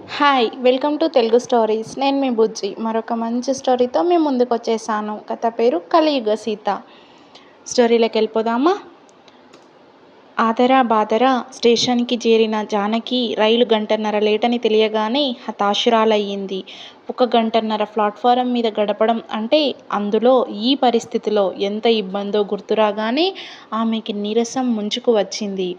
Hi! Welcome to Telugu stories. నేను మీ బుజ్జి. మరొక మంచి స్టోరీతో మీ ముందుకొచ్చేసాను. కథ పేరు 'కలియుగ సీత'. స్టోరీలోకెళ్ళిపోదామా? ఆదరా బాదరా స్టేషన్‌కి చేరిన జానకి రైలు గంటన్నర లేటని తెలియగానే హతాశురాలయ్యింది. ఒక గంటన్నర ప్లాట్‌ఫారం మీద గడపడం అంటే అందులో ఈ పరిస్థితిలో ఎంత ఇబ్బందో గుర్తురాగానే ఆమెకి నీరసం ముంచుకు వచ్చింది.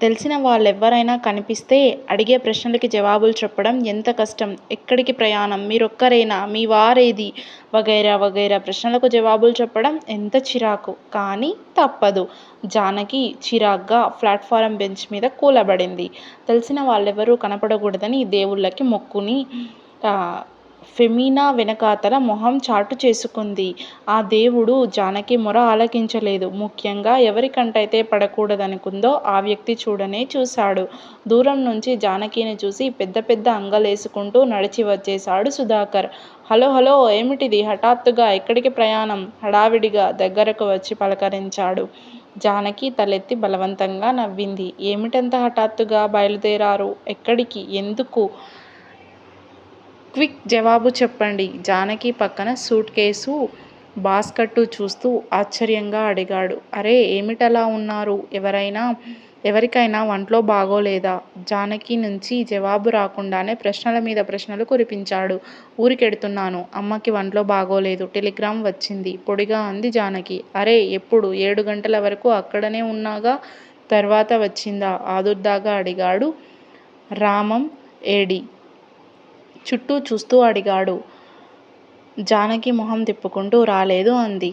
తెలిసిన వాళ్ళెవ్వరైనా కనిపిస్తే అడిగే ప్రశ్నలకి జవాబులు చెప్పడం ఎంత కష్టం. ఎక్కడికి ప్రయాణం, మీరొక్కరేనా, మీ వారేది వగైరా వగైరా ప్రశ్నలకు జవాబులు చెప్పడం ఎంత చిరాకు. కానీ తప్పదు. జానకి చిరాగ్గా ప్లాట్‌ఫారం బెంచ్ మీద కూలబడింది. తెలిసిన వాళ్ళెవరూ కనపడకూడదని దేవుళ్ళకి మొక్కుని ఫెమీనా వెనకాతల మొహం చాటు చేసుకుంది. ఆ దేవుడు జానకి మొర ఆలకించలేదు. ముఖ్యంగా ఎవరికంటైతే పడకూడదనుకుందో ఆ వ్యక్తి చూడనే చూశాడు. దూరం నుంచి జానకిని చూసి పెద్ద పెద్ద అంగలేసుకుంటూ నడిచి వచ్చేశాడు సుధాకర్. హలో హలో, ఏమిటిది హఠాత్తుగా, ఎక్కడికి ప్రయాణం? హడావిడిగా దగ్గరకు వచ్చి పలకరించాడు. జానకి తలెత్తి బలవంతంగా నవ్వింది. ఏమిటంత హఠాత్తుగా బయలుదేరారు? ఎక్కడికి? ఎందుకు? క్విక్ జవాబు చెప్పండి. జానకి పక్కన సూట్ కేసు బాస్కట్టు చూస్తూ ఆశ్చర్యంగా అడిగాడు. అరే, ఏమిటలా ఉన్నారు? ఎవరికైనా ఒంట్లో బాగోలేదా? జానకి నుంచి జవాబు రాకుండానే ప్రశ్నల మీద ప్రశ్నలు కురిపించాడు. ఊరికెడుతున్నాను. అమ్మకి ఒంట్లో బాగోలేదు. టెలిగ్రామ్ వచ్చింది పొడిగా అంది జానకి. అరే, ఎప్పుడు? 7 గంటల వరకు అక్కడనే ఉన్నాగా. తర్వాత వచ్చిందా? ఆదుర్దాగా అడిగాడు. రామం ఏడి? చుట్టూ చూస్తూ అడిగాడు. జానకి మొహం తిప్పుకుంటూ రాలేదు అంది.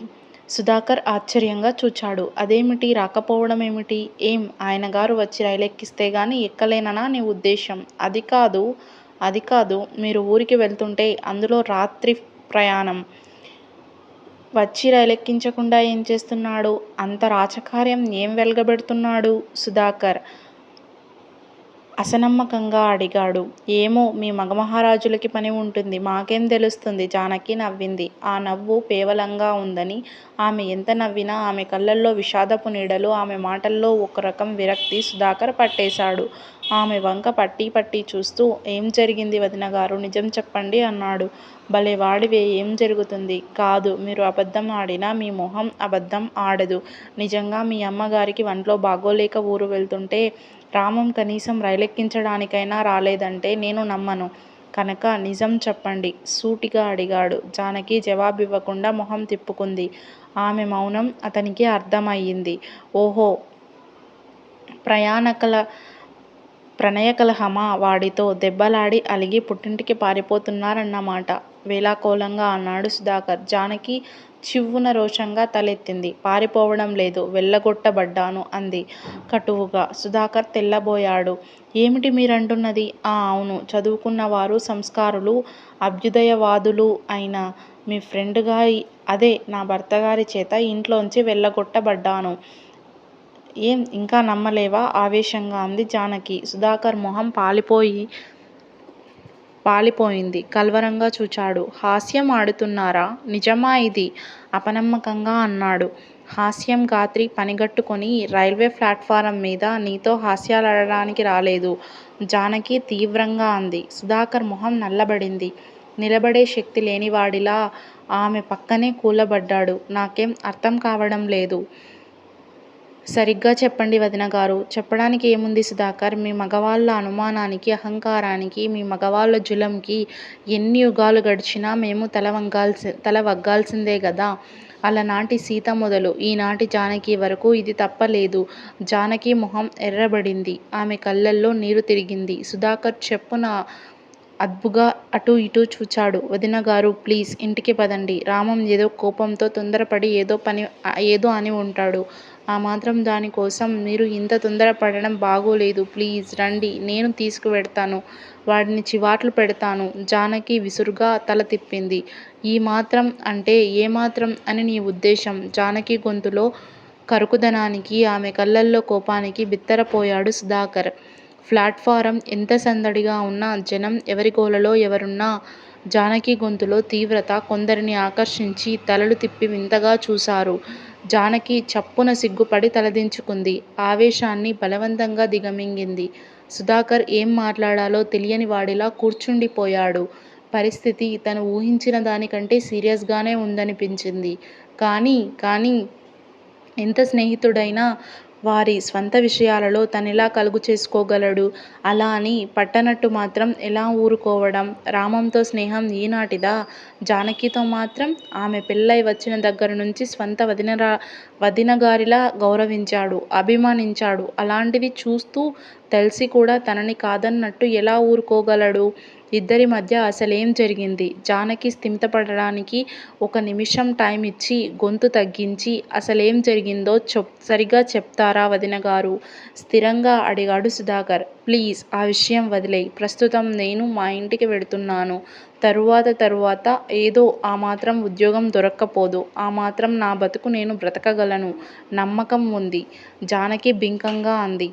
సుధాకర్ ఆశ్చర్యంగా చూచాడు. అదేమిటి? రాకపోవడమేమిటి? ఏం, ఆయనగారు వచ్చి రైలెక్కిస్తే గానీ ఎక్కలేననా నీ ఉద్దేశం? అది కాదు. మీరు ఊరికి వెళ్తుంటే అందులో రాత్రి ప్రయాణం. వచ్చి రైలెక్కించకుండా ఏం చేస్తున్నాడు? అంత రాచకార్యం ఏం వెలగబెడుతున్నాడు? సుధాకర్ అసనమ్మకంగా అడిగాడు. ఏమో, మీ మగమహారాజులకి పని ఉంటుంది, మాకేం తెలుస్తుంది? జానకి నవ్వింది. ఆ నవ్వు పేవలంగా ఉందని, ఆమె ఎంత నవ్వినా ఆమె కళ్ళల్లో విషాదపు నీడలు, ఆమె మాటల్లో ఒక రకం విరక్తి సుధాకర్ పట్టేశాడు. ఆమె వంక పట్టి పట్టి చూస్తూ, ఏం జరిగింది వదినగారు? నిజం చెప్పండి అన్నాడు. భలే వాడివే, ఏం జరుగుతుంది? కాదు, మీరు అబద్ధం ఆడినా మీ మొహం అబద్ధం ఆడదు. నిజంగా మీ అమ్మగారికి ఒంట్లో బాగోలేక ఊరు వెళ్తుంటే రామం కనీసం రైలెక్కించడానికైనా రాలేదంటే నేను నమ్మను. కనుక నిజం చెప్పండి సూటిగా అడిగాడు. జానకి జవాబివ్వకుండా మొహం తిప్పుకుంది. ఆమె మౌనం అతనికి అర్థమయ్యింది. ఓహో, ప్రణయ కలహమా? వాడితో దెబ్బలాడి అలిగి పుట్టింటికి పారిపోతున్నారన్నమాట. వేళాకోళంగా అన్నాడు సుధాకర్. జానకి చివ్వున రోషంగా తలెత్తింది. పారిపోవడం లేదు, వెళ్ళగొట్టబడ్డాను అంది కటువుగా. సుధాకర్ తెల్లబోయాడు. ఏమిటి మీరంటున్నది? అవును, చదువుకున్నవారు, సంస్కారులు, అభ్యుదయవాదులు అయిన మీ ఫ్రెండుగా, అదే నా భర్తగారి చేత ఇంట్లోంచి వెళ్ళగొట్టబడ్డాను. ఏం, ఇంకా నమ్మలేవా? ఆవేశంగా అంది జానకి. సుధాకర్ మొహం పాలిపోయింది. కల్వరంగా చూచాడు. హాస్యం ఆడుతున్నారా? నిజమా ఇది? అపనమ్మకంగా అన్నాడు. హాస్యం గాత్రి పనిగట్టుకొని రైల్వే ప్లాట్‌ఫారం మీద నీతో హాస్యాలాడడానికి రాలేదు. జానకి తీవ్రంగా అంది. సుధాకర్ మొహం నల్లబడింది. నిలబడే శక్తి లేనివాడిలా ఆమె పక్కనే కూలబడ్డాడు. నాకేం అర్థం కావడం లేదు. సరిగ్గా చెప్పండి వదినగారు. చెప్పడానికి ఏముంది సుధాకర్? మీ మగవాళ్ళ అనుమానానికి, అహంకారానికి, మీ మగవాళ్ళ జులంకి ఎన్ని యుగాలు గడిచినా మేము తల వగ్గాల్సిందే గదా. అలనాటి సీత మొదలు ఈనాటి జానకి వరకు ఇది తప్పలేదు. జానకి మొహం ఎర్రబడింది. ఆమె కళ్ళల్లో నీరు తిరిగింది. సుధాకర్ చెప్పున అద్భుగా అటూ ఇటూ చూచాడు. వదినగారు, ప్లీజ్ ఇంటికి పదండి. రామం ఏదో కోపంతో తొందరపడి ఏదో అని ఉంటాడు. ఆ మాత్రం దానికోసం మీరు ఇంత తొందరపడడం బాగోలేదు. ప్లీజ్ రండి, నేను తీసుకువెడతాను. వాడిని చివాట్లు పెడతాను. జానకి విసురుగా తల తిప్పింది. ఈ మాత్రం అంటే ఏ మాత్రం అని నీ ఉద్దేశం? జానకి గొంతులో కరుకుదనానికి, ఆమె కళ్ళల్లో కోపానికి బిత్తరపోయాడు సుధాకర్. ప్లాట్‌ఫారం ఎంత సందడిగా ఉన్నా, జనం ఎవరి గోలలో ఎవరున్నా, జానకి గొంతులో తీవ్రత కొందరిని ఆకర్షించి తలలు తిప్పి వింతగా చూశారు. జానకి చప్పున సిగ్గుపడి తలదించుకుంది. ఆవేశాన్ని బలవంతంగా దిగమింగింది. సుధాకర్ ఏం మాట్లాడాలో తెలియని వాడిలా కూర్చుండిపోయాడు. పరిస్థితి తను ఊహించిన దానికంటే సీరియస్గానే ఉందనిపించింది. కానీ ఎంత స్నేహితుడైనా వారి స్వంత విషయాలలో తనెలా కలుగు చేసుకోగలడు? అలా అని పట్టనట్టు మాత్రం ఎలా ఊరుకోవడం? రామంతో స్నేహం ఈనాటిదా? జానకితో మాత్రం ఆమె పెళ్ళై వచ్చిన దగ్గర నుంచి స్వంత వదినగారిలా గౌరవించాడు, అభిమానించాడు. అలాంటిది చూస్తూ తెలిసి కూడా తనని కాదన్నట్టు ఎలా ఊరుకోగలడు? ఇద్దరి మధ్య అసలేం జరిగింది? జానకి స్థిమితపడడానికి ఒక నిమిషం టైం ఇచ్చి గొంతు తగ్గించి అసలేం జరిగిందో సరిగా చెప్తారా వదినగారు? స్థిరంగా అడిగాడు సుధాకర్. ప్లీజ్ ఆ విషయం వదిలేయ్. ప్రస్తుతం నేను మా ఇంటికి వెడుతున్నాను. తరువాత ఏదో ఆ మాత్రం ఉద్యోగం దొరక్కపోదు. ఆ మాత్రం నా బతుకు నేను బ్రతకగలను. నమ్మకం ఉంది. జానకి బింకంగా అంది.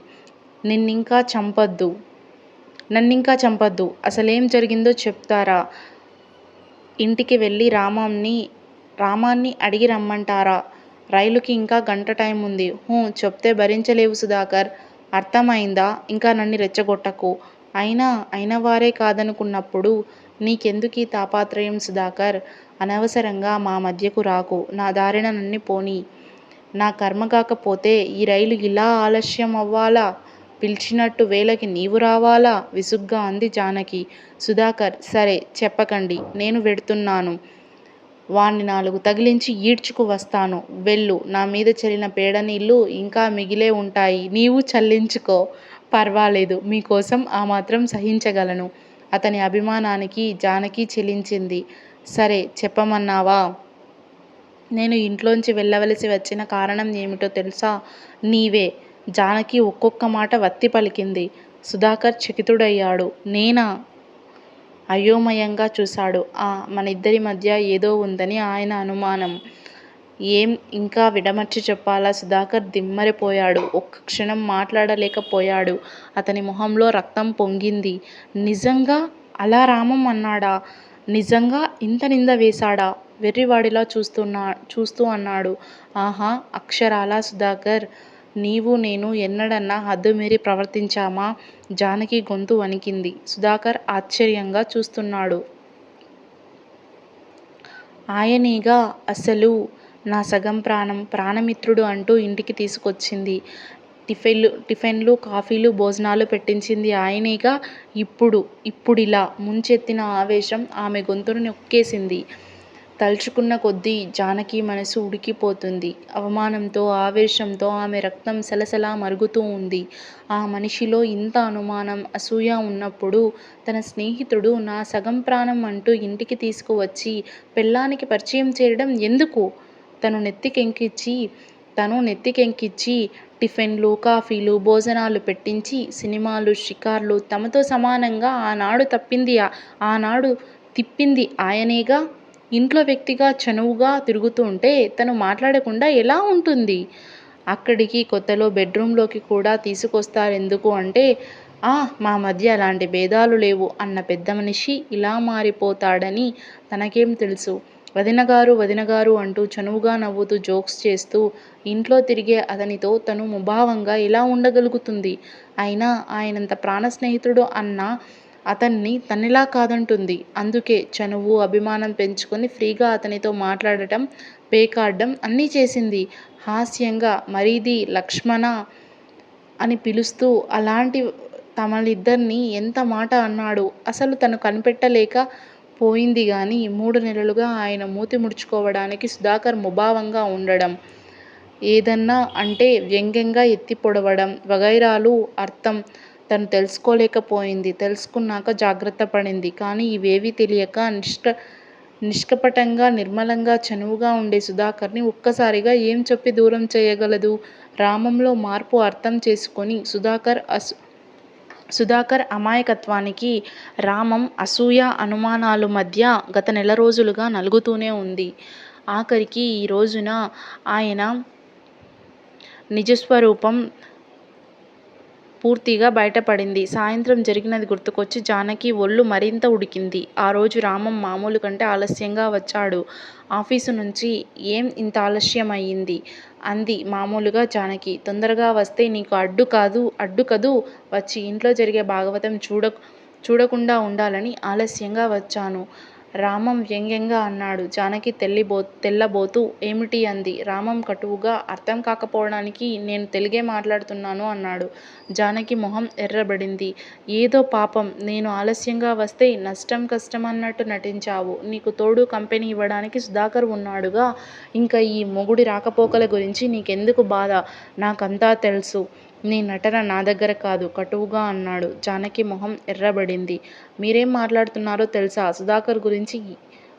నన్నింకా చంపొద్దు. అసలేం జరిగిందో చెప్తారా? ఇంటికి వెళ్ళి రామాన్ని అడిగి రమ్మంటారా? రైలుకి ఇంకా గంట టైం ఉంది. చెప్తే భరించలేవు సుధాకర్. అర్థమైందా? ఇంకా నన్ను రెచ్చగొట్టకు. అయినవారే కాదనుకున్నప్పుడు నీకెందుకీ తాపత్రయం సుధాకర్? అనవసరంగా మా మధ్యకు రాకు. నా దారిన నన్ను పోనీ. నా కర్మగాకపోతే ఈ రైలు ఇలా ఆలస్యం అవ్వాలా? పిలిచినట్టు వేళకి నీవు రావాలా? విసుగ్గా అంది జానకి. సుధాకర్ సరే చెప్పకండి. నేను వెడుతున్నాను. వాణ్ణి 4 తగిలించి ఈడ్చుకు వస్తాను. వెళ్ళు. నా మీద చల్లిన పేడనీళ్ళు ఇంకా మిగిలే ఉంటాయి. నీవు చల్లించుకో. పర్వాలేదు. మీకోసం ఆ మాత్రం సహించగలను. అతని అభిమానానికి జానకి చెలించింది. సరే చెప్పమన్నావా? నేను ఇంట్లోంచి వెళ్ళవలసి వచ్చిన కారణం ఏమిటో తెలుసా? నీవే. జానకి ఒక్కొక్క మాట వత్తి పలికింది. సుధాకర్ చకితుడయ్యాడు. నేనా? అయోమయంగా చూశాడు. మనిద్దరి మధ్య ఏదో ఉందని ఆయన అనుమానం. ఏం ఇంకా విడమర్చి చెప్పాలా? సుధాకర్ దిమ్మరిపోయాడు. ఒక్క క్షణం మాట్లాడలేకపోయాడు. అతని మొహంలో రక్తం పొంగింది. నిజంగా అలా రామం అన్నాడా? నిజంగా ఇంత నింద వేశాడా? వెర్రివాడిలా చూస్తూ అన్నాడు. ఆహా, అక్షరాలా సుధాకర్? నీవు నేను ఎన్నడన్నా హద్దుమీరి ప్రవర్తించామా? జానకి గొంతు వణికింది. సుధాకర్ ఆశ్చర్యంగా చూస్తున్నాడు. ఆయనేగా అసలు నా సగం ప్రాణమిత్రుడు అంటూ ఇంటికి తీసుకొచ్చింది. టిఫిన్లు, కాఫీలు, భోజనాలు పెట్టించింది ఆయనేగా. ఇప్పుడిలా ముంచెత్తిన ఆవేశం ఆమె గొంతును నొక్కేసింది. తలుచుకున్న కొద్దీ జానకి మనసు ఉడికిపోతుంది. అవమానంతో, ఆవేశంతో ఆమె రక్తం సలసలా మరుగుతూ ఉంది. ఆ మనిషిలో ఇంత అనుమానం, అసూయ ఉన్నప్పుడు తన స్నేహితుడు నా సగం ప్రాణం అంటూ ఇంటికి తీసుకువచ్చి పెళ్ళానికి పరిచయం చేయడం ఎందుకు? తను నెత్తికెక్కించి టిఫిన్లు, కాఫీలు, భోజనాలు పెట్టించి సినిమాలు, షికార్లు తమతో సమానంగా ఆనాడు తిప్పింది ఆయనేగా. ఇంట్లో వ్యక్తిగా చనువుగా తిరుగుతుంటే తను మాట్లాడకుండా ఎలా ఉంటుంది? అక్కడికి కొత్తలో బెడ్రూంలోకి కూడా తీసుకొస్తారెందుకు అంటే మా మధ్య అలాంటి భేదాలు లేవు అన్న పెద్ద మనిషి ఇలా మారిపోతాడని తనకేం తెలుసు? వదినగారు అంటూ చనువుగా నవ్వుతూ జోక్స్ చేస్తూ ఇంట్లో తిరిగే అతనితో తను ముభావంగా ఎలా ఉండగలుగుతుంది? అయినా ఆయనంత ప్రాణ స్నేహితుడు అన్న అతన్ని తనెలా కాదంటుంది? అందుకే చనువు, అభిమానం పెంచుకొని ఫ్రీగా అతనితో మాట్లాడటం, పేకాడ్డం అన్నీ చేసింది. హాస్యంగా మరీది లక్ష్మణ అని పిలుస్తూ అలాంటి తమలిద్దర్నీ ఎంత మాట అన్నాడు? అసలు తను కనిపెట్టలేక పోయింది గాని 3 నెలలుగా ఆయన మూతి ముడుచుకోవడానికి సుధాకర్ ముభావంగా ఉండడం, ఏదన్నా అంటే వ్యంగ్యంగా ఎత్తి పొడవడం వగైరాలు అర్థం తను తెలుసుకోలేకపోయింది. తెలుసుకున్నాక జాగ్రత్త పడింది. కానీ ఇవేవీ తెలియక నిష్కపటంగా, నిర్మలంగా, చనువుగా ఉండే సుధాకర్ని ఒక్కసారిగా ఏం చెప్పి దూరం చేయగలదు? రామంలో మార్పు అర్థం చేసుకొని సుధాకర్ అమాయకత్వానికి రామం అసూయ, అనుమానాలు మధ్య గత నెల రోజులుగా నలుగుతూనే ఉంది. ఆఖరికి ఈ రోజున ఆయన నిజస్వరూపం పూర్తిగా బయటపడింది. సాయంత్రం జరిగినది గుర్తుకొచ్చి జానకి ఒళ్ళు మరింత ఉడికింది. ఆ రోజు రామం మామూలు కంటే ఆలస్యంగా వచ్చాడు. ఆఫీసు నుంచి ఏం ఇంత ఆలస్యం అయింది? అంది మామూలుగా జానకి. తొందరగా వస్తే నీకు అడ్డు కదూ వచ్చి ఇంట్లో జరిగే భాగవతం చూడకుండా ఉండాలని ఆలస్యంగా వచ్చాను. రామం వ్యంగ్యంగా అన్నాడు. జానకి తెల్లబోతూ ఏమిటి అంది. రామం కటువుగా అర్థం కాకపోవడానికి నేను తెలుగే మాట్లాడుతున్నాను అన్నాడు. జానకి మొహం ఎర్రబడింది. ఏదో పాపం నేను ఆలస్యంగా వస్తే నష్టం కష్టం అన్నట్టు నటించావు. నీకు తోడు కంపెనీ ఇవ్వడానికి సుధాకర్ ఉన్నాడుగా. ఇంకా ఈ మొగుడి రాకపోకల గురించి నీకెందుకు బాధ? నాకంతా తెలుసు. నీ నటన నా దగ్గర కాదు కటువుగా అన్నాడు. జానకి మొహం ఎర్రబడింది. మీరేం మాట్లాడుతున్నారో తెలుసా? సుధాకర్ గురించి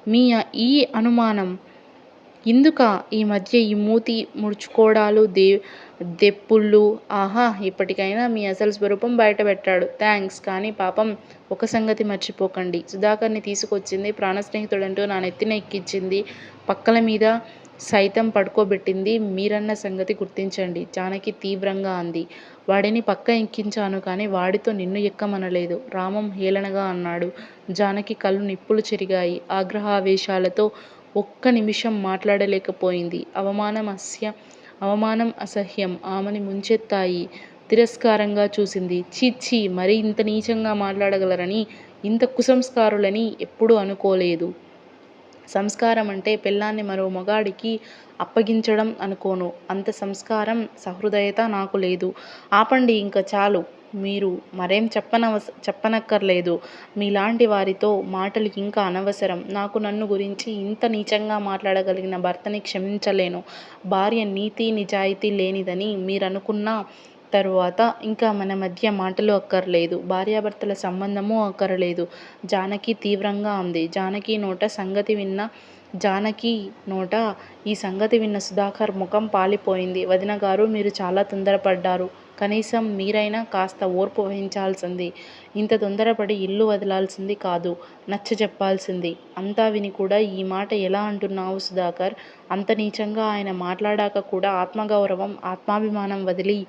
మీ ఈ అనుమానం ఇందుక ఈ మధ్య ఈ మూతి ముడుచుకోవడాలు దెప్పుళ్ళు? ఆహా, ఇప్పటికైనా మీ అసలు స్వరూపం బయటపెట్టాడు. థ్యాంక్స్. కానీ పాపం ఒక సంగతి మర్చిపోకండి. సుధాకర్ని తీసుకొచ్చింది ప్రాణస్నేహితుడంటూ నా నెత్తిన ఎక్కించింది. పక్కల మీద సైతం పడుకోబెట్టింది మీరన్న సంగతి గుర్తించండి. జానకి తీవ్రంగా అంది. వాడిని పక్క ఎక్కించాను కానీ వాడితో నిన్ను ఎక్కమనలేదు. రామం హేళనగా అన్నాడు. జానకి కళ్ళు నిప్పులు చెరిగాయి. ఆగ్రహావేశాలతో ఒక్క నిమిషం మాట్లాడలేకపోయింది. అవమానం అసహ్యం ఆమెని ముంచెత్తాయి. తిరస్కారంగా చూసింది. ఛీ, మరీ ఇంత నీచంగా మాట్లాడగలరని, ఇంత కుసంస్కారులని ఎప్పుడూ అనుకోలేదు. సంస్కారం అంటే పెళ్ళాన్ని మరో మగాడికి అప్పగించడం అనుకోను. అంత సంస్కారం సహృదయత నాకు లేదు. ఆపండి ఇంక చాలు. మీరు మరేం చెప్పనక్కర్లేదు. మీలాంటి వారితో మాటలు ఇంకా అనవసరం. నాకు నన్ను గురించి ఇంత నీచంగా మాట్లాడగలిగిన భర్తని క్షమించలేను. భార్య నీతి నిజాయితీ లేనిదని మీరనుకున్న తరువాత ఇంకా మన మధ్య మాటలు అక్కర్లేదు. భార్యాభర్తల సంబంధమూ అక్కరలేదు. జానకి తీవ్రంగా అంది. జానకి నోట ఈ సంగతి విన్న సుధాకర్ ముఖం పాలిపోయింది. వదినగారు, మీరు చాలా తొందరపడ్డారు. కనీసం మీరైనా కాస్త ఓర్పు వహించాల్సింది. ఇంత తొందరపడి ఇల్లు వదలాల్సింది కాదు. నచ్చజెప్పాల్సింది. అంతా విని కూడా ఈ మాట ఎలా అంటున్నావు సుధాకర్? అంత నీచంగా ఆయన మాట్లాడాక కూడా ఆత్మగౌరవం ఆత్మాభిమానం వదిలి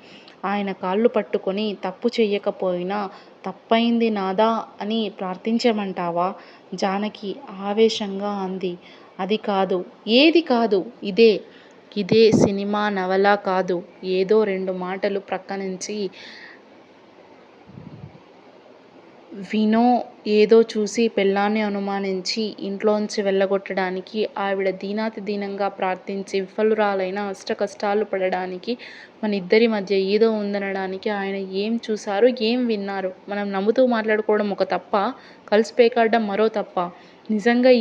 ఆయన కాళ్ళు పట్టుకొని తప్పు చెయ్యకపోయినా తప్పయింది నాదా అని ప్రార్థించమంటావా? జానకి ఆవేశంగా అంది. అది కాదు. ఏది కాదు? ఇదే సినిమా నవల కాదు. ఏదో 2 మాటలు ప్రక్కనుంచి వినో ఏదో చూసి పెళ్ళాన్ని అనుమానించి ఇంట్లోంచి వెళ్ళగొట్టడానికి ఆవిడ దీనాతి దీనంగా ప్రార్థించి విఫలురాలైన అష్టకష్టాలు పడడానికి మనిద్దరి మధ్య ఏదో ఉందనడానికి ఆయన ఏం చూశారు? ఏం విన్నారు? మనం నమ్ముతూ మాట్లాడుకోవడం ఒక తప్పా? కలిసి పేకాడడం మరో తప్పా? నిజంగా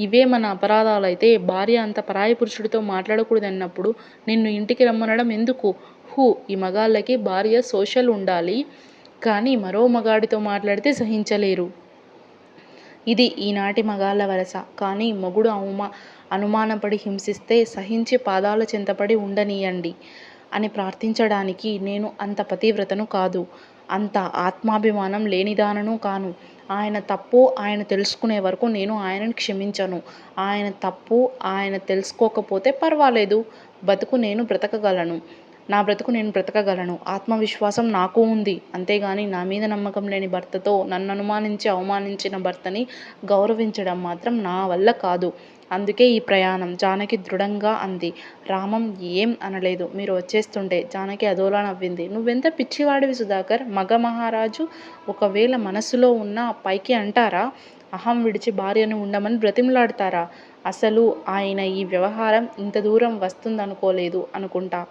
ఇవే మన అపరాధాలైతే భార్య అంత పరాయి పురుషుడితో మాట్లాడకూడదన్నప్పుడు నిన్ను ఇంటికి రమ్మనడం ఎందుకు? ఈ మగాళ్ళకి భార్య సోషల్ ఉండాలి కానీ మరో మగాడితో మాట్లాడితే సహించలేరు. ఇది ఈనాటి మగాళ్ళ వరస. కానీ మొగుడు అనుమానపడి హింసిస్తే సహించి పాదాల చెంతపడి ఉండనీయండి అని ప్రార్థించడానికి నేను అంత పతివ్రతను కాదు. అంత ఆత్మాభిమానం లేనిదానను కాను. ఆయన తప్పు ఆయన తెలుసుకునే వరకు నేను ఆయనని క్షమించను. ఆయన తప్పు ఆయన తెలుసుకోకపోతే పర్వాలేదు. నా బ్రతుకు నేను బ్రతకగలను. ఆత్మవిశ్వాసం నాకు ఉంది. అంతేగాని నా మీద నమ్మకం లేని భర్తతో నన్ను అనుమానించి అవమానించిన భర్తని గౌరవించడం మాత్రం నా వల్ల కాదు. అందుకే ఈ ప్రయాణం. జానకి దృఢంగా అంది. రామం ఏం అనలేదు. మీరు వచ్చేస్తుంటే. జానకి అదోలా నవ్వింది. నువ్వెంత పిచ్చివాడివి సుధాకర్. మగ మహారాజు ఒకవేళ మనసులో ఉన్నా పైకి అంటారా? అహం విడిచి భార్యను ఉండమని బ్రతిమలాడతారా? అసలు ఆయన ఈ వ్యవహారం ఇంత దూరం వస్తుందనుకోలేదు అనుకుంటా.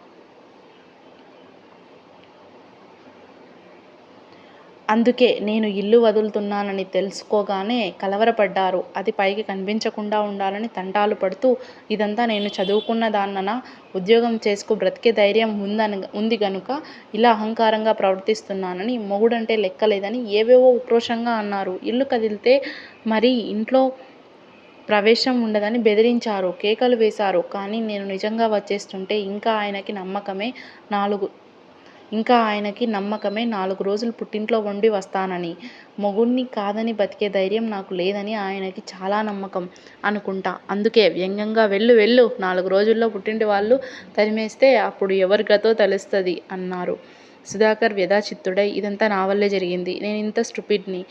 అందుకే నేను ఇల్లు వదులుతున్నానని తెలుసుకోగానే కలవరపడ్డారు. అది పైకి కనిపించకుండా ఉండాలని తంటాలు పడుతూ ఇదంతా నేను చదువుకున్న దాన్ననా, ఉద్యోగం చేసుకు బ్రతికే ధైర్యం ఉంది గనుక ఇలా అహంకారంగా ప్రవర్తిస్తున్నానని, మొగుడంటే లెక్కలేదని ఏవేవో ఉక్రోషంగా అన్నారు. ఇల్లు కదిలితే మరి ఇంట్లో ప్రవేశం ఉండదని బెదిరించారు. కేకలు వేశారు. కానీ నేను నిజంగా వచ్చేస్తుంటే ఇంకా ఆయనకి నమ్మకమే 4 రోజులు పుట్టింట్లో ఉండి వస్తానని. మొగుణ్ణి కాదని బతికే ధైర్యం నాకు లేదని ఆయనకి చాలా నమ్మకం అనుకుంటా. అందుకే వ్యంగ్యంగా వెళ్ళు 4 రోజుల్లో పుట్టింటి వాళ్ళు తరిమేస్తే అప్పుడు ఎవరి గతో తెలుస్తది అన్నారు. సుధాకర్ వ్యధాచిత్తుడై ఇదంతా నా వల్లే జరిగింది. నేనింత స్టూపిడ్ని.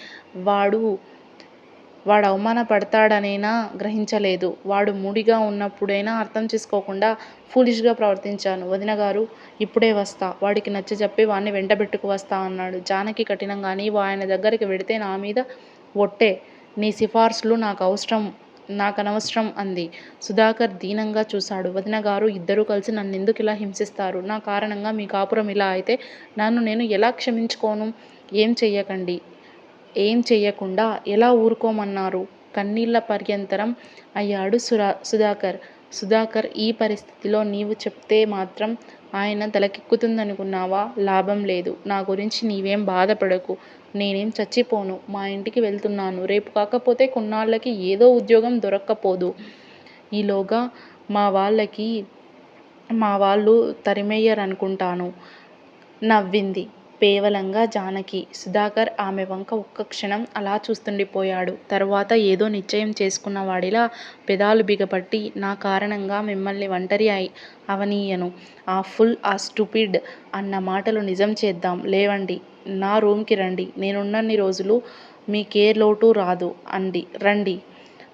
వాడు అవమానపడతాడనేనా గ్రహించలేదు. వాడు మూడీగా ఉన్నప్పుడైనా అర్థం చేసుకోకుండా ఫూలిష్గా ప్రవర్తించాను. వదినగారూ! ఇప్పుడే వస్తా. వాడికి నచ్చజెప్పి వాణ్ణి వెంటబెట్టుకు వస్తా అన్నాడు జానకి కఠినంగా. నీవు ఆయన దగ్గరికి వెడితే నామీద ఒట్టే. నీ సిఫార్సులు నాకనవసరం అంది. సుధాకర్ దీనంగా చూశాడు. వదినగారూ! ఇద్దరూ కలిసి నన్నెందుకిలా హింసిస్తారు? నా కారణంగా మీ కాపురం ఇలా అయితే నన్ను నేను ఎలా క్షమించుకోను? ఏం చెయ్యకుండా ఎలా ఊరుకోమన్నారు? కన్నీళ్ళ పర్యంతరం అయ్యాడు సుధాకర్. సుధాకర్! ఈ పరిస్థితిలో నీవు చెప్తే మాత్రం ఆయన తలకెక్కుతుందనుకున్నావా? లాభం లేదు. నా గురించి నీవేం బాధపడకు. నేనేం చచ్చిపోను. మా ఇంటికి వెళ్తున్నాను. రేపు కాకపోతే కొన్నాళ్ళకి ఏదో ఉద్యోగం దొరక్కపోదు. ఈలోగా మా వాళ్ళు తరిమెయ్యరనుకుంటాను నవ్వింది పేవలంగా జానకి. సుధాకర్ ఆమె వంక ఒక్క క్షణం అలా చూస్తుండిపోయాడు. తరువాత ఏదో నిశ్చయం చేసుకున్నవాడిలా పెదాలు బిగపట్టి నా కారణంగా మిమ్మల్ని ఒంటరి అవనీయను. ఆ ఫుల్, ఆ స్టూపిడ్ అన్న మాటలు నిజం చేద్దాం. లేవండి. నా రూంకి రండి. నేనున్నన్ని రోజులు మీకే లోటూ రాదు. రండి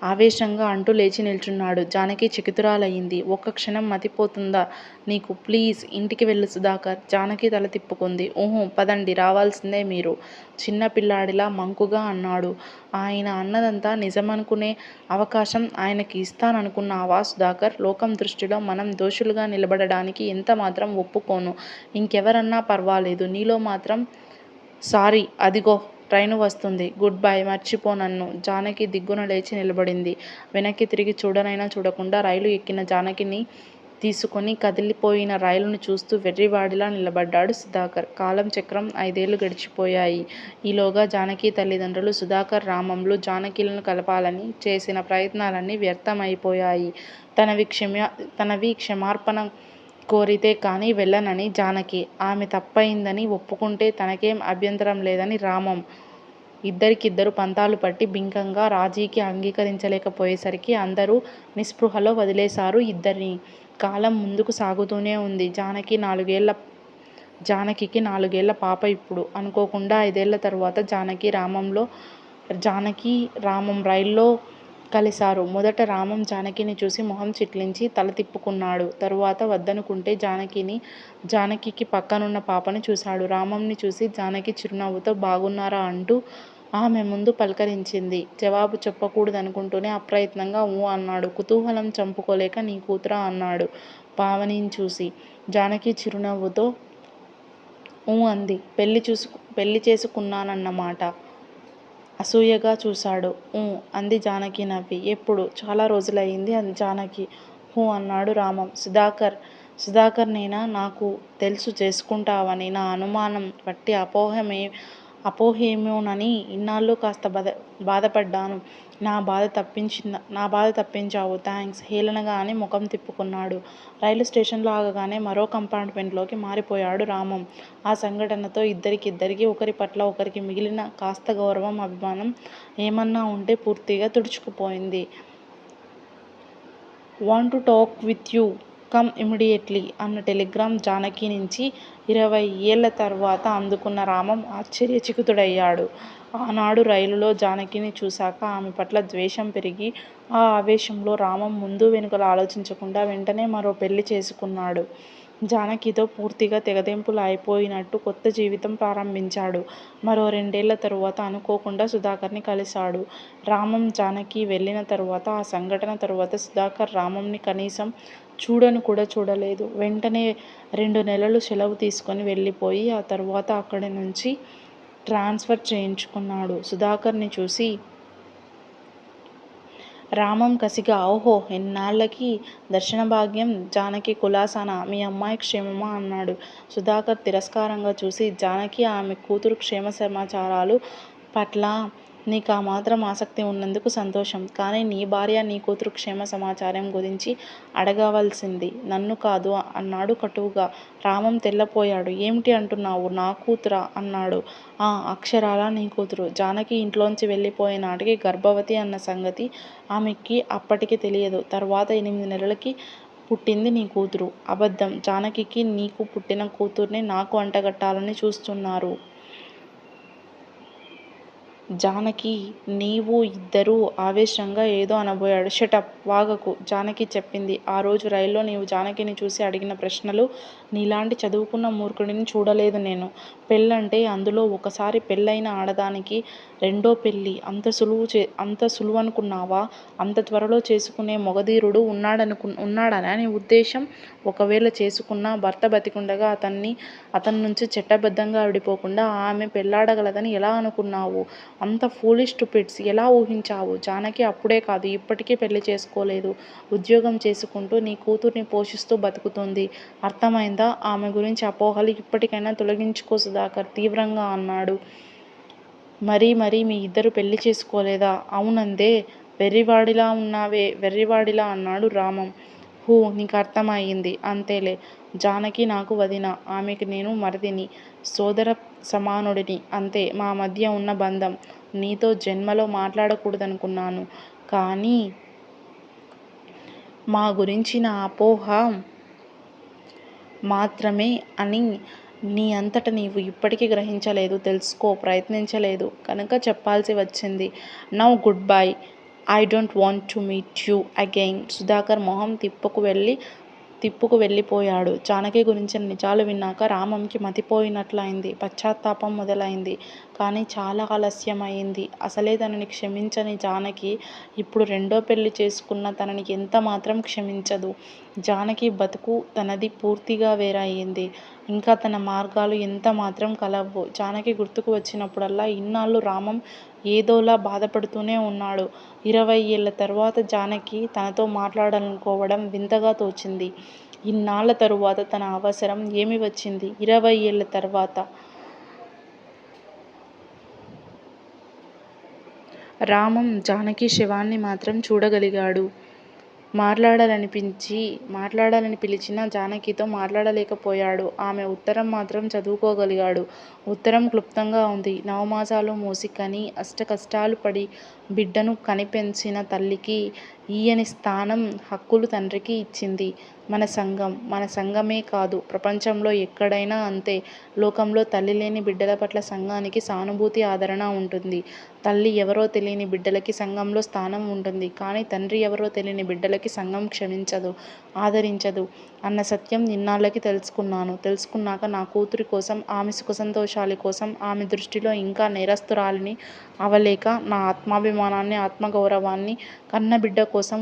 ఆవేశంగా అంటూ లేచి నిల్చున్నాడు. జానకి చకితురాలయింది. ఒక్క క్షణం మతిపోతుందా నీకు? ప్లీజ్ ఇంటికి వెళ్ళు సుధాకర్. జానకి తల తిప్పుకుంది. ఊహూ, పదండి. రావాల్సిందే మీరు చిన్నపిల్లాడిలా మంకుగా అన్నాడు. ఆయన అన్నదంతా నిజమనుకునే అవకాశం ఆయనకి ఇస్తాననుకున్నావా సుధాకర్? లోకం దృష్టిలో మనం దోషులుగా నిలబడడానికి ఎంతమాత్రం ఒప్పుకోను. ఇంకెవరన్నా పర్వాలేదు. నీలో మాత్రం. సారీ. అదిగో ట్రైను వస్తుంది. Good bye. మర్చిపో నన్ను. జానకి దిగ్గున లేచి నిలబడింది. వెనక్కి తిరిగి చూడనైనా చూడకుండా రైలు ఎక్కిన జానకిని తీసుకుని కదిలిపోయిన రైలును చూస్తూ వెర్రివాడిలా నిలబడ్డాడు సుధాకర్. కాలం చక్రం 5 ఏళ్లు గడిచిపోయాయి. ఈలోగా జానకి తల్లిదండ్రులు సుధాకర్, రామంలు జానకిలను కలపాలని చేసిన ప్రయత్నాలన్నీ వ్యర్థమైపోయాయి. తనవి క్షమార్పణ కోరితే కానీ వెళ్ళనని జానకి. ఆమె తప్పయిందని ఒప్పుకుంటే తనకేం అభ్యంతరం లేదని రామం. ఇద్దరికిద్దరు పంతాలు పట్టి బింకంగా రాజీకి అంగీకరించలేకపోయేసరికి అందరూ నిస్పృహలో వదిలేశారు ఇద్దరినీ. కాలం ముందుకు సాగుతూనే ఉంది. జానకికి 4 ఏళ్ల పాప ఇప్పుడు. అనుకోకుండా 5 ఏళ్ల తరువాత జానకి రామం రైల్లో కలిశారు. మొదట రామం జానకిని చూసి మొహం చిట్లించి తల తిప్పుకున్నాడు. తరువాత వద్దనుకుంటే జానకికి పక్కనున్న పాపను చూశాడు. రామంని చూసి జానకి చిరునవ్వుతో బాగున్నారా అంటూ ఆమె ముందు పలకరించింది. జవాబు చెప్పకూడదనుకుంటూనే అప్రయత్నంగా ఊ అన్నాడు. కుతూహలం చంపుకోలేక నీ కూతురా అన్నాడు పావనిని చూసి. జానకి చిరునవ్వుతో ఊ అంది. పెళ్ళి చేసుకున్నానన్నమాట? అసూయగా చూశాడు. ఊ అంది జానకి నవ్వి. ఎప్పుడు? చాలా రోజులయింది అంది జానకి. ఊ అన్నాడు రామం. సుధాకర్ నేనా? నాకు తెలుసు చేసుకుంటావని. నా అనుమానం వట్టి అపోహేమోనని ఇన్నాళ్ళూ కాస్త బాధపడ్డాను. నా బాధ తప్పించావు. థాంక్స్ హేళనగా అని ముఖం తిప్పుకున్నాడు. రైలు స్టేషన్లో ఆగగానే మరో కంపార్టుమెంట్లోకి మారిపోయాడు రామం. ఆ సంఘటనతో ఇద్దరికీ ఒకరిపట్ల ఒకరికి మిగిలిన కాస్త గౌరవం, అభిమానం ఏమన్నా ఉంటే పూర్తిగా తుడుచుకుపోయింది. Want to talk with you. Come immediately అన్న టెలిగ్రాం జానకి నుంచి 20 ఏళ్ల తరువాత అందుకున్న రామం ఆశ్చర్యచకితుడయ్యాడు. ఆనాడు రైలులో జానకిని చూశాక ఆమె పట్ల ద్వేషం పెరిగి ఆ ఆవేశంలో రామం ముందూ వెనుకలా ఆలోచించకుండా వెంటనే మరో పెళ్ళి చేసుకున్నాడు. జానకితో పూర్తిగా తెగతెంపులు అయిపోయినట్టు కొత్త జీవితం ప్రారంభించాడు. మరో 2 ఏళ్ల తరువాత అనుకోకుండా సుధాకర్ని కలిశాడు. రామం జానకి వెళ్ళిన తరువాత, ఆ సంఘటన తరువాత సుధాకర్ రామంని కనీసం చూడను కూడా చూడలేదు. వెంటనే 2 నెలలు సెలవు తీసుకుని వెళ్ళిపోయి ఆ తరువాత అక్కడి నుంచి ట్రాన్స్ఫర్ చేయించుకున్నాడు. సుధాకర్ని చూసి రామం కసిగా ఓహో, ఎన్నాళ్ళకి దర్శనభాగ్యం. జానకి కులాసానా? మీ అమ్మాయి క్షేమమా అన్నాడు. సుధాకర్ తిరస్కారంగా చూసి జానకి ఆమె కూతురు క్షేమ సమాచారాలు పట్ల నీకా మాత్రం ఆసక్తి ఉన్నందుకు సంతోషం. కానీ నీ భార్య, నీ కూతురు క్షేమ సమాచారం గురించి అడగవలసింది నన్ను కాదు అన్నాడు కటువుగా. రామం తెల్లపోయాడు. ఏమిటి అంటున్నావు? నా కూతురా? అన్నాడు. అక్షరాలా నీ కూతురు. జానకి ఇంట్లోంచి వెళ్ళిపోయే నాటికి గర్భవతి అన్న సంగతి ఆమెకి అప్పటికి తెలియదు. తరువాత 8 నెలలకి పుట్టింది నీ కూతురు. అబద్ధం. జానకికి నీకు పుట్టిన కూతుర్నే నాకు అంటగట్టాలని చూస్తున్నారు. జానకి, నీవు ఇద్దరూ ఆవేశంగా ఏదో అనబోయాడు. షటప్, వాగకు, జానకి చెప్పింది. ఆ రోజు రైల్లో నీవు జానకిని చూసి అడిగిన ప్రశ్నలు నీలాంటి చదువుకున్న మూర్ఖుడిని చూడలేదు నేను. పెళ్ళంటే అందులో ఒకసారి పెళ్ళైన ఆడదానికి రెండో పెళ్ళి అంత సులువనుకున్నావా? అంత త్వరలో చేసుకునే మొగధీరుడు ఉన్నాడనా నీ ఉద్దేశం? ఒకవేళ చేసుకున్నా భర్త బతికుండగా అతని నుంచి చట్టబద్ధంగా విడిపోకుండా ఆమె పెళ్ళాడగలదని ఎలా అనుకున్నావు? అంత ఫూలిష్ స్టూపిడ్స్ ఎలా ఊహించావు? జానకి అప్పుడే కాదు, ఇప్పటికీ పెళ్లి చేసుకోలేదు. ఉద్యోగం చేసుకుంటూ నీ కూతుర్ని పోషిస్తూ బతుకుతోంది. అర్థమైందా? ఆమె గురించి అపోహలు ఇప్పటికైనా తొలగించుకో సుధాకర్ తీవ్రంగా అన్నాడు. మరీ మీ ఇద్దరు పెళ్లి చేసుకోలేదా? అవునందే. వెర్రివాడిలా ఉన్నావే, వెర్రివాడిలా అన్నాడు రామం. నీకు అర్థమయింది. అంతేలే. జానకి నాకు వదిన. ఆమెకి నేను మరిదిని, సోదర సమానుడిని. అంతే మా మధ్య ఉన్న బంధం. నీతో జన్మలో మాట్లాడకూడదనుకున్నాను. కానీ మా గురించిన అపోహ మాత్రమే అని నీ అంతట నీవు ఇప్పటికీ గ్రహించలేదు, ప్రయత్నించలేదు కనుక చెప్పాల్సి వచ్చింది. Now good bye. I don't want to meet you again. Sudhakar మొహం తిప్పుకు వెళ్ళిపోయాడు. జానకి గురించిన నిజాలు విన్నాక రామంకి మతిపోయినట్లయింది. పశ్చాత్తాపం మొదలైంది. కానీ చాలా ఆలస్యం అయింది. అసలే తనని క్షమించని జానకి ఇప్పుడు రెండో పెళ్లి చేసుకున్న తనని ఎంత మాత్రం క్షమించదు. జానకి బతుకు తనది పూర్తిగా వేరయింది. ఇంకా తన మార్గాలు ఎంత మాత్రం కలవ్వు. జానకి గుర్తుకు వచ్చినప్పుడల్లా ఇన్నాళ్ళు రామం ఏదోలా బాధపడుతూనే ఉన్నాడు. 20 ఏళ్ల తరువాత జానకి తనతో మాట్లాడాలనుకోవడం వింతగా తోచింది. ఇన్నాళ్ల తరువాత తన అవసరం ఏమి వచ్చింది? 20 ఏళ్ల తర్వాత రామం జానకి శవాన్ని మాత్రం చూడగలిగాడు. మాట్లాడాలని పిలిచినా జానకితో మాట్లాడలేకపోయాడు. ఆమె ఉత్తరం మాత్రం చదువుకోగలిగాడు. ఉత్తరం క్లుప్తంగా ఉంది. నవమాసాలు మోసి కని అష్టకష్టాలు పడి బిడ్డను కనిపెంచిన తల్లికి ఈయని స్థానం, హక్కులు తండ్రికి ఇచ్చింది మన సంఘమే కాదు, ప్రపంచంలో ఎక్కడైనా అంతే. లోకంలో తల్లి లేని బిడ్డల పట్ల సంఘానికి సానుభూతి, ఆదరణ ఉంటుంది. తల్లి ఎవరో తెలియని బిడ్డలకి సంఘంలో స్థానం ఉంటుంది. కానీ తండ్రి ఎవరో తెలియని బిడ్డలకి సంఘం క్షమించదు, ఆదరించదు అన్న సత్యం ఇన్నాళ్ళకి తెలుసుకున్నాక నా కూతురి కోసం, ఆమె సుఖసంతోషాల కోసం ఆమె దృష్టిలో ఇంకా నేరస్తురాలిని అవలేక నా ఆత్మాభిమానాన్ని, ఆత్మగౌరవాన్ని కన్నబిడ్డ కోసం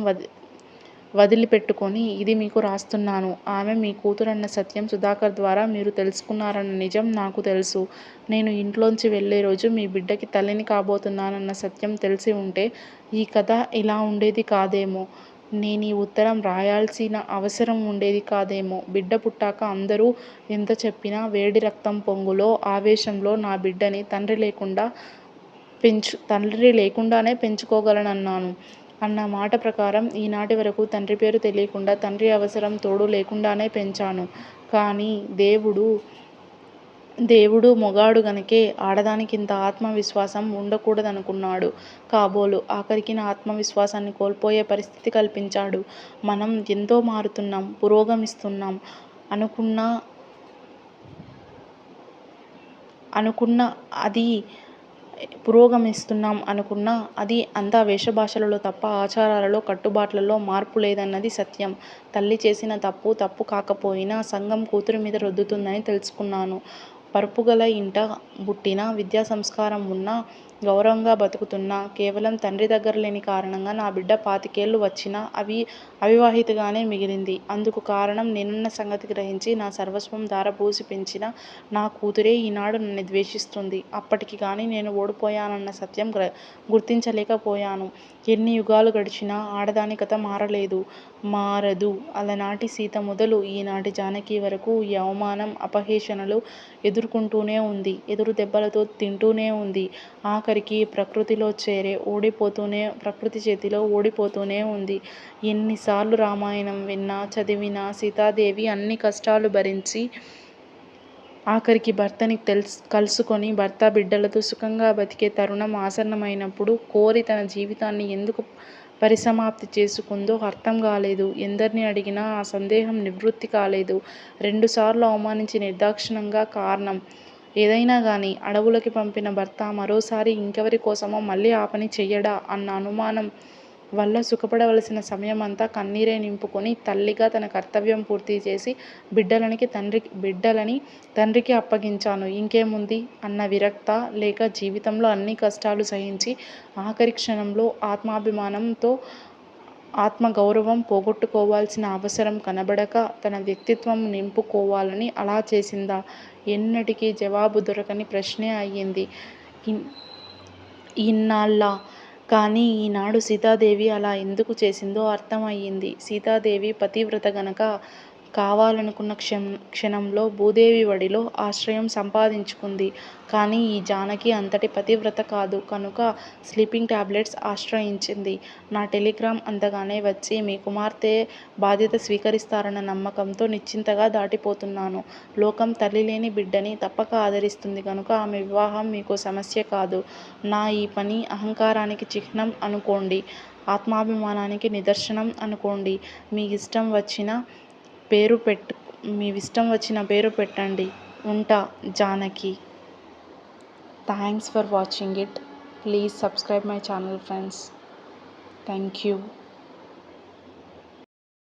వదిలిపెట్టుకొని ఇది మీకు రాస్తున్నాను. ఆమె మీ కూతురన్న సత్యం సుధాకర్ ద్వారా మీరు తెలుసుకున్నారన్న నిజం నాకు తెలుసు. నేను ఇంట్లోంచి వెళ్లే రోజు మీ బిడ్డకి తల్లిని కాబోతున్నానన్న సత్యం తెలిసి ఉంటే ఈ కథ ఇలా ఉండేది కాదేమో. నేనీ ఉత్తరం రాయాల్సిన అవసరం ఉండేది కాదేమో. బిడ్డ పుట్టాక అందరూ ఎంత చెప్పినా వేడి రక్తం పొంగులో, ఆవేశంలో నా బిడ్డని తండ్రి లేకుండానే పెంచుకోగలనన్నాను. అన్న మాట ప్రకారం ఈనాటి వరకు తండ్రి పేరు తెలియకుండా, తండ్రి అవసరం తోడు లేకుండానే పెంచాను. కానీ దేవుడు మొగాడు గనకే ఆడదానికింత ఆత్మవిశ్వాసం ఉండకూడదనుకున్నాడు కాబోలు. ఆఖరికి నా ఆత్మవిశ్వాసాన్ని కోల్పోయే పరిస్థితి కల్పించాడు. మనం ఎంతో మారుతున్నాం, పురోగమిస్తున్నాం అనుకున్నా అది అంతా వేషభాషలలో తప్ప ఆచారాలలో, కట్టుబాట్లలో మార్పు లేదన్నది సత్యం. తల్లి చేసిన తప్పు కాకపోయినా సంఘం కూతురి మీద రుద్దుతుందని తెలుసుకున్నాను. పరుపుగల ఇంట బుట్టిన, విద్యా సంస్కారం ఉన్నా, గౌరవంగా బతుకుతున్నా, కేవలం తండ్రి దగ్గర లేని కారణంగా నా బిడ్డ 25 ఏళ్లు వచ్చినా అవివాహితగానే మిగిలింది. అందుకు కారణం నేనన్న సంగతి గ్రహించి నా సర్వస్వం ధారపోసి పెంచిన నా కూతురే ఈనాడు నన్ను ద్వేషిస్తుంది. అప్పటికి గానీ నేను ఓడిపోయానన్న సత్యం గుర్తించలేకపోయాను. ఎన్ని యుగాలు గడిచినా ఆడదాని కథ మారదు. అలనాటి సీత మొదలు ఈనాటి జానకి వరకు ఈ అవమానం, అపహేళనలు ఎదుర్కొంటూనే ఉంది. ఎదురు దెబ్బలతో తింటూనే ఉంది. ఆఖరికి ప్రకృతి చేతిలో ఓడిపోతూనే ఉంది. ఎన్నిసార్లు రామాయణం విన్నా, చదివినా సీతాదేవి అన్ని కష్టాలు భరించి ఆఖరికి భర్తని కలుసుకొని భర్త, బిడ్డలతో సుఖంగా బతికే తరుణం ఆసన్నమైనప్పుడు కోరి తన జీవితాన్ని ఎందుకు పరిసమాప్తి చేసుకుందో అర్థం కాలేదు. ఎందరిని అడిగినా ఆ సందేహం నివృత్తి కాలేదు. 2 సార్లు అవమానించి నిర్దాక్షిణ్యంగా కారణం ఏదైనా గానీ అడవులకి పంపిన భర్త మరోసారి ఇంకెవరి కోసమో మళ్ళీ ఆ పని చెయ్యడా అన్న అనుమానం వల్ల సుఖపడవలసిన సమయమంతా కన్నీరే నింపుకొని తల్లిగా తన కర్తవ్యం పూర్తిచేసి బిడ్డలని తండ్రికి అప్పగించాను. ఇంకేముంది అన్న విరక్త లేక జీవితంలో అన్ని కష్టాలు సహించి ఆఖరి క్షణంలో ఆత్మాభిమానంతో ఆత్మగౌరవం పోగొట్టుకోవాల్సిన అవసరం కనబడక తన వ్యక్తిత్వం నింపుకోవాలని అలా చేసిందా? ఎన్నటికీ జవాబు దొరకని ప్రశ్నే అయ్యింది. ఇన్నాళ్ళా? కానీ ఈనాడు సీతాదేవి అలా ఎందుకు చేసిందో అర్థం అయ్యింది. సీతాదేవి పతివ్రత గనక కావాలనుకున్న క్షణంలో భూదేవి ఒడిలో ఆశ్రయం సంపాదించుకుంది. కానీ ఈ జానకి అంతటి పతివ్రత కాదు కనుక స్లీపింగ్ టాబ్లెట్స్ ఆశ్రయించింది. నా టెలిగ్రామ్ అందగానే వచ్చి మీ కుమార్తె బాధ్యత స్వీకరిస్తారన్న నమ్మకంతో నిశ్చింతగా దాటిపోతున్నాను. లోకం తల్లిలేని బిడ్డని తప్పక ఆదరిస్తుంది కనుక ఆమె వివాహం మీకో సమస్య కాదు. నా ఈ పని అహంకారానికి చిహ్నం అనుకోండి. ఆత్మాభిమానానికి నిదర్శనం అనుకోండి. మీ ఇష్టం వచ్చిన పేరు పెట్టండి. ఉంటా Janaki. Thanks for watching it. Please subscribe my channel friends. Thank you.